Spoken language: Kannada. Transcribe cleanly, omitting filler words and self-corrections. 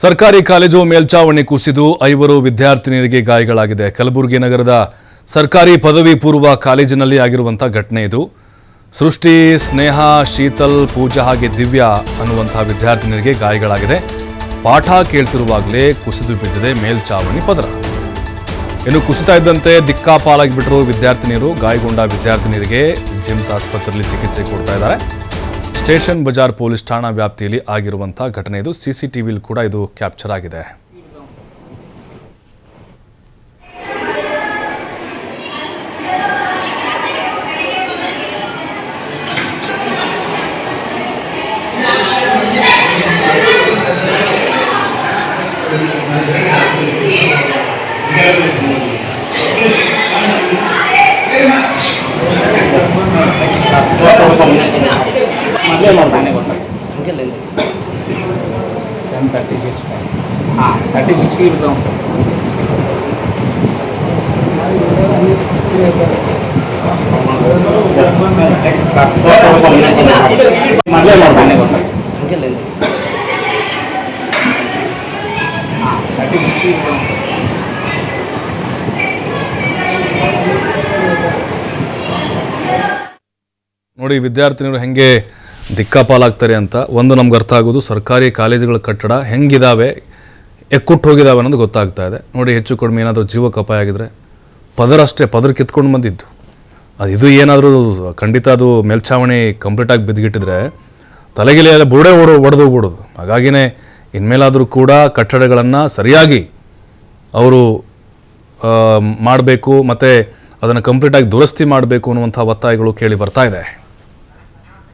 ಸರ್ಕಾರಿ ಕಾಲೇಜು ಮೇಲ್ಚಾವಣಿ ಕುಸಿದು 5 ವಿದ್ಯಾರ್ಥಿನಿಯರಿಗೆ ಗಾಯಗಳಾಗಿದೆ. ಕಲಬುರಗಿ ನಗರದ ಸರ್ಕಾರಿ ಪದವಿ ಪೂರ್ವ ಕಾಲೇಜಿನಲ್ಲಿ ಆಗಿರುವಂತಹ ಘಟನೆ ಇದು. ಸೃಷ್ಟಿ, ಸ್ನೇಹ, ಶೀತಲ್, ಪೂಜಾ ಹಾಗೆ ದಿವ್ಯಾ ಅನ್ನುವಂತಹ ವಿದ್ಯಾರ್ಥಿನಿಯರಿಗೆ ಗಾಯಗಳಾಗಿದೆ. ಪಾಠ ಕೇಳ್ತಿರುವಾಗಲೇ ಕುಸಿದು ಬಿದ್ದಿದೆ ಮೇಲ್ಚಾವಣಿ ಪದರ. ಇನ್ನು ಕುಸಿತಾ ಇದ್ದಂತೆ ದಿಕ್ಕಾಪಾಲಾಗಿಬಿಟ್ಟರು ವಿದ್ಯಾರ್ಥಿನಿಯರು. ಗಾಯಗೊಂಡ ವಿದ್ಯಾರ್ಥಿನಿಯರಿಗೆ ಜಿಮ್ಸ್ ಆಸ್ಪತ್ರೆಯಲ್ಲಿ ಚಿಕಿತ್ಸೆ ಕೊಡ್ತಾ ಇದ್ದಾರೆ. ಸ್ಟೇಷನ್ ಬಜಾರ್ ಪೊಲೀಸ್ ಠಾಣಾ ವ್ಯಾಪ್ತಿಯಲ್ಲಿ ಆಗಿರುವಂತಹ ಘಟನೆ ಇದು. ಸಿಸಿಟಿವಿಯಲ್ಲಿ ಕೂಡ ಇದು ಕ್ಯಾಪ್ಚರ್ ಆಗಿದೆ. ಮೊದಲೇ ನೋಡ್ತಾನೆ ಗೊತ್ತಾಗ ಹಂಗೆಲ್ಲ 1036 ಹಾಂ 36 ಇರ್ತಾವೆ ಸರ್. ಮೊದಲೇ ನೋಡ್ತಾನೆ ಗೊತ್ತಾಗ ಹಂಗೆಲ್ಲ ಹಾಂ 36 ಇರ್ತಾವೆ. ನೋಡಿ ವಿದ್ಯಾರ್ಥಿನಿಯರು ಹೆಂಗೆ ದಿಕ್ಕಾಪಾಲಾಗ್ತಾರೆ ಅಂತ. ಒಂದು ನಮ್ಗೆ ಅರ್ಥ ಆಗೋದು ಸರ್ಕಾರಿ ಕಾಲೇಜುಗಳ ಕಟ್ಟಡ ಹೆಂಗಿದಾವೆ, ಎಕ್ಕುಟ್ಟು ಹೋಗಿದ್ದಾವೆ ಅನ್ನೋದು ಗೊತ್ತಾಗ್ತಾ ಇದೆ. ನೋಡಿ ಹೆಚ್ಚು ಕಡಿಮೆ ಏನಾದರೂ ಜೀವಕ್ಕೆ ಅಪಾಯ ಆಗಿದ್ರೆ ಪದರ ಕಿತ್ಕೊಂಡು ಬಂದಿದ್ದು ಇದು ಏನಾದರೂ ಖಂಡಿತ ಅದು ಮೇಲ್ಛಾವಣಿ ಕಂಪ್ಲೀಟಾಗಿ ಬಿದ್ದುಗಿಟ್ಟಿದ್ರೆ ತಲೆಗಿಲೆಲ್ಲ ಬುರುಡೆ ಒಡೆದೋಗ್ಬಿಡೋದು. ಹಾಗಾಗಿನೇ ಇನ್ಮೇಲಾದರೂ ಕೂಡ ಕಟ್ಟಡಗಳನ್ನು ಸರಿಯಾಗಿ ಅವರು ಮಾಡಬೇಕು ಮತ್ತು ಅದನ್ನು ಕಂಪ್ಲೀಟಾಗಿ ದುರಸ್ತಿ ಮಾಡಬೇಕು ಅನ್ನುವಂಥ ಒತ್ತಾಯಗಳು ಕೇಳಿ ಬರ್ತಾ ಇದೆ.